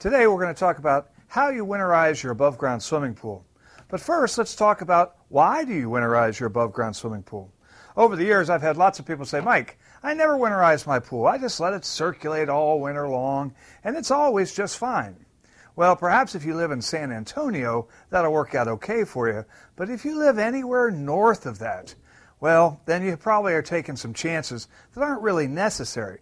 Today we're going to talk about how you winterize your above ground swimming pool. But first, let's talk about why do you winterize your above ground swimming pool. Over the years, I've had lots of people say, Mike, I never winterize my pool. I just let it circulate all winter long, and it's always just fine. Well, perhaps if you live in San Antonio, that'll work out okay for you. But if you live anywhere north of that, well, then you probably are taking some chances that aren't really necessary.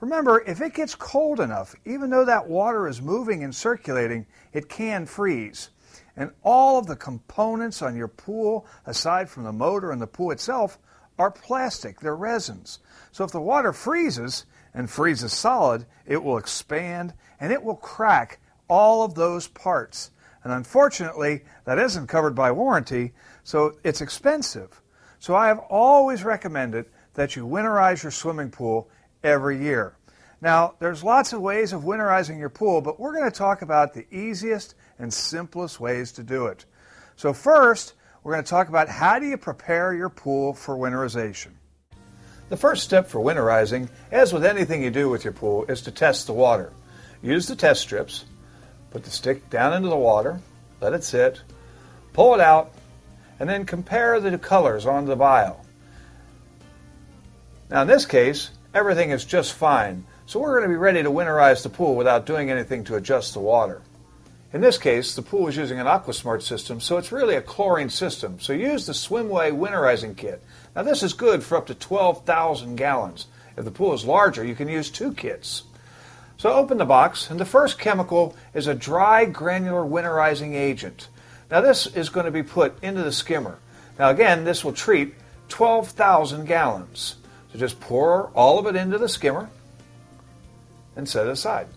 Remember, if it gets cold enough, even though that water is moving and circulating, it can freeze. And all of the components on your pool, aside from the motor and the pool itself, are plastic. They're resins. So if the water freezes, and freezes solid, it will expand and it will crack all of those parts. And unfortunately, that isn't covered by warranty, so it's expensive. So I have always recommended that you winterize your swimming pool every year. Now, there's lots of ways of winterizing your pool, but we're going to talk about the easiest and simplest ways to do it. So first, we're going to talk about how do you prepare your pool for winterization. The first step for winterizing, as with anything you do with your pool, is to test the water. Use the test strips, put the stick down into the water, let it sit, pull it out, and then compare the colors on the vial. Now in this case, everything is just fine, so we're going to be ready to winterize the pool without doing anything to adjust the water. In this case, the pool is using an AquaSmart system, so it's really a chlorine system. So use the Swimway winterizing kit. Now this is good for up to 12,000 gallons. If the pool is larger, you can use 2 kits. So open the box, and the first chemical is a dry granular winterizing agent. Now this is going to be put into the skimmer. Now again, this will treat 12,000 gallons. So just pour all of it into the skimmer and set it aside.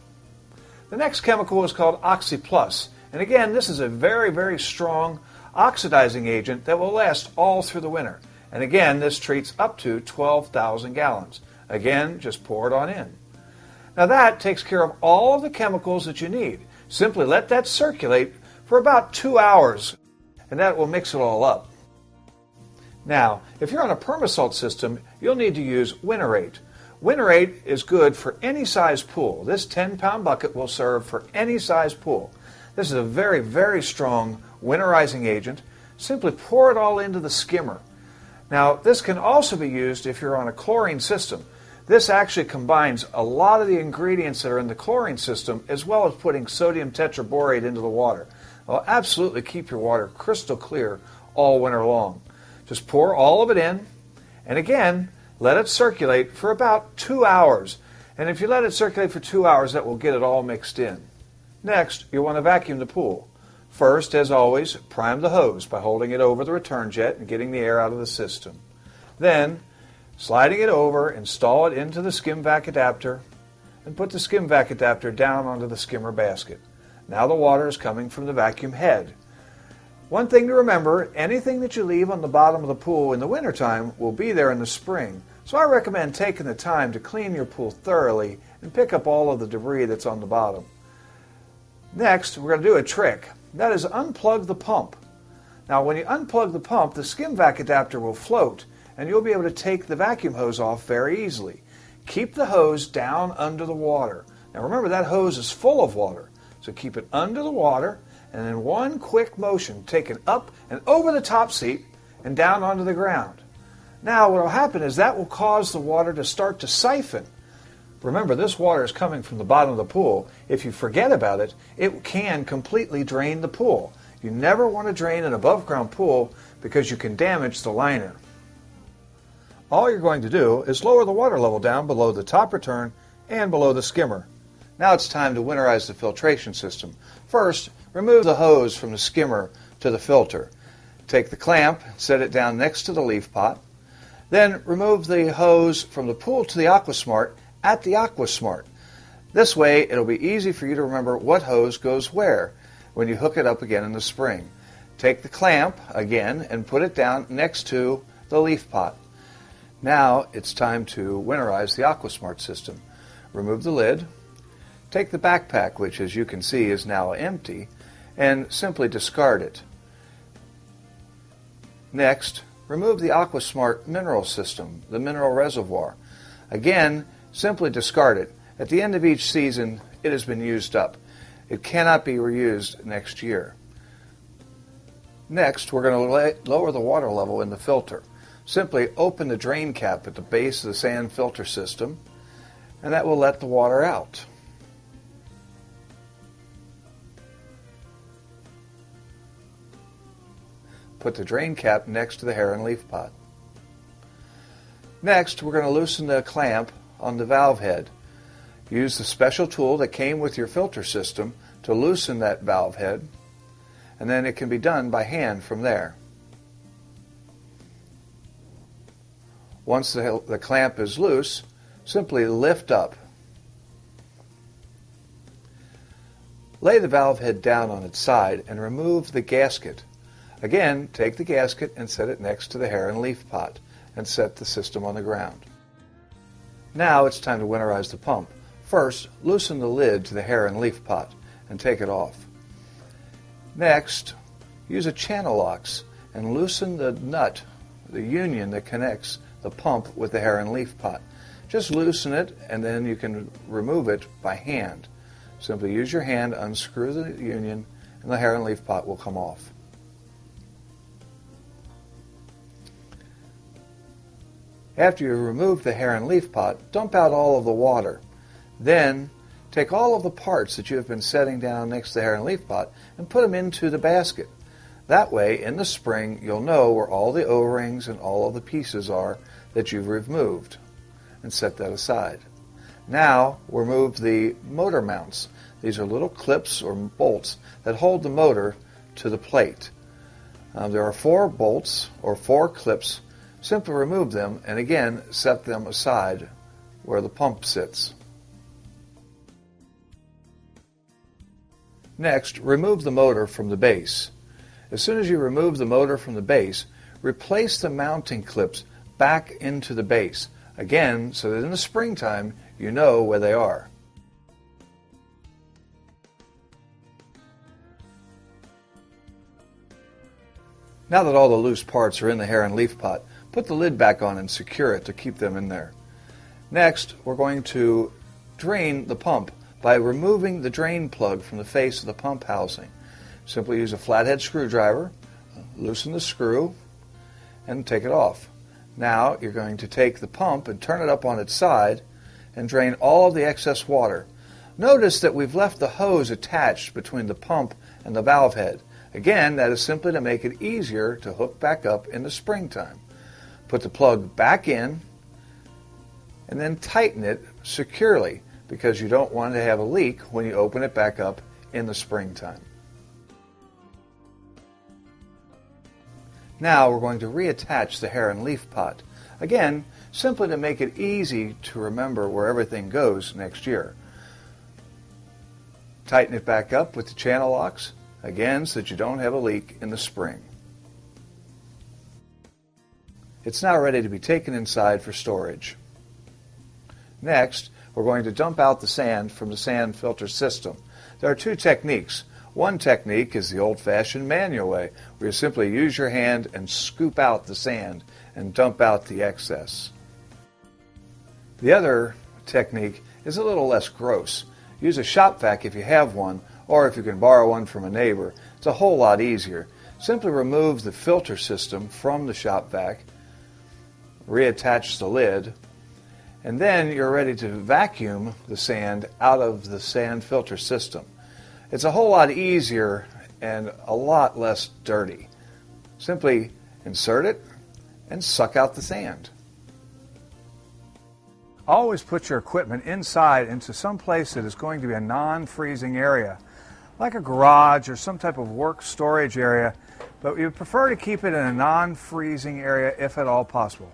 The next chemical is called OxyPlus, and again, this is a very, very strong oxidizing agent that will last all through the winter. And again, this treats up to 12,000 gallons. Again, just pour it on in. Now that takes care of all of the chemicals that you need. Simply let that circulate for about 2 hours, and that will mix it all up. Now, if you're on a Permasalt system, you'll need to use Winterate. Winterate is good for any size pool. This 10-pound bucket will serve for any size pool. This is a very, very strong winterizing agent. Simply pour it all into the skimmer. Now, this can also be used if you're on a chlorine system. This actually combines a lot of the ingredients that are in the chlorine system as well as putting sodium tetraborate into the water. It will absolutely keep your water crystal clear all winter long. Just pour all of it in, and again, let it circulate for about 2 hours. And if you let it circulate for 2 hours, that will get it all mixed in. Next, you'll want to vacuum the pool. First, as always, prime the hose by holding it over the return jet and getting the air out of the system. Then, sliding it over, install it into the skim vac adapter, and put the skim vac adapter down onto the skimmer basket. Now the water is coming from the vacuum head. One thing to remember, anything that you leave on the bottom of the pool in the wintertime will be there in the spring. So I recommend taking the time to clean your pool thoroughly and pick up all of the debris that's on the bottom. Next, we're going to do a trick. That is unplug the pump. Now when you unplug the pump, the skim vac adapter will float and you'll be able to take the vacuum hose off very easily. Keep the hose down under the water. Now remember, that hose is full of water, so keep it under the water, and in one quick motion, take it up and over the top seat and down onto the ground. Now what will happen is that will cause the water to start to siphon. Remember, this water is coming from the bottom of the pool. If you forget about it, it can completely drain the pool. You never want to drain an above ground pool because you can damage the liner. All you're going to do is lower the water level down below the top return and below the skimmer. Now it's time to winterize the filtration system. First, remove the hose from the skimmer to the filter. Take the clamp, set it down next to the leaf pot. Then remove the hose from the pool to the AquaSmart at the AquaSmart. This way it'll be easy for you to remember what hose goes where when you hook it up again in the spring. Take the clamp again and put it down next to the leaf pot. Now it's time to winterize the AquaSmart system. Remove the lid. Take the backpack, which as you can see is now empty, and simply discard it. Next, remove the AquaSmart mineral system, the mineral reservoir. Again, simply discard it. At the end of each season, it has been used up. It cannot be reused next year. Next, we're going to lower the water level in the filter. Simply open the drain cap at the base of the sand filter system, and that will let the water out. Put the drain cap next to the hair and leaf pot. Next, we're going to loosen the clamp on the valve head. Use the special tool that came with your filter system to loosen that valve head, and then it can be done by hand from there. Once the clamp is loose, simply lift up. Lay the valve head down on its side and remove the gasket. Again, take the gasket and set it next to the hair and leaf pot and set the system on the ground. Now it's time to winterize the pump. First, loosen the lid to the hair and leaf pot and take it off. Next, use a channel locks and loosen the nut, the union that connects the pump with the hair and leaf pot. Just loosen it and then you can remove it by hand. Simply use your hand, unscrew the union, and the hair and leaf pot will come off. After you remove the hair and leaf pot, dump out all of the water. Then, take all of the parts that you have been setting down next to the hair and leaf pot and put them into the basket. That way, in the spring, you'll know where all the O-rings and all of the pieces are that you've removed, and set that aside. Now, remove the motor mounts. These are little clips or bolts that hold the motor to the plate. There are 4 bolts or 4 clips. Simply remove them and again set them aside where the pump sits. Next, remove the motor from the base. As soon as you remove the motor from the base, replace the mounting clips back into the base, again so that in the springtime you know where they are. Now that all the loose parts are in the hair and leaf pot, put the lid back on and secure it to keep them in there. Next, we're going to drain the pump by removing the drain plug from the face of the pump housing. Simply use a flathead screwdriver, loosen the screw, and take it off. Now you're going to take the pump and turn it up on its side and drain all of the excess water. Notice that we've left the hose attached between the pump and the valve head. Again, that is simply to make it easier to hook back up in the springtime. Put the plug back in and then tighten it securely because you don't want to have a leak when you open it back up in the springtime. Now we're going to reattach the hair and leaf pot. Again, simply to make it easy to remember where everything goes next year. Tighten it back up with the channel locks, again so that you don't have a leak in the spring. It's now ready to be taken inside for storage. Next, we're going to dump out the sand from the sand filter system. There are 2 techniques. One technique is the old-fashioned manual way, where you simply use your hand and scoop out the sand and dump out the excess. The other technique is a little less gross. Use a shop vac if you have one, or if you can borrow one from a neighbor. It's a whole lot easier. Simply remove the filter system from the shop vac, reattach the lid, and then you're ready to vacuum the sand out of the sand filter system. It's a whole lot easier and a lot less dirty. Simply insert it and suck out the sand. Always put your equipment inside into some place that is going to be a non-freezing area, like a garage or some type of work storage area, but you prefer to keep it in a non-freezing area if at all possible.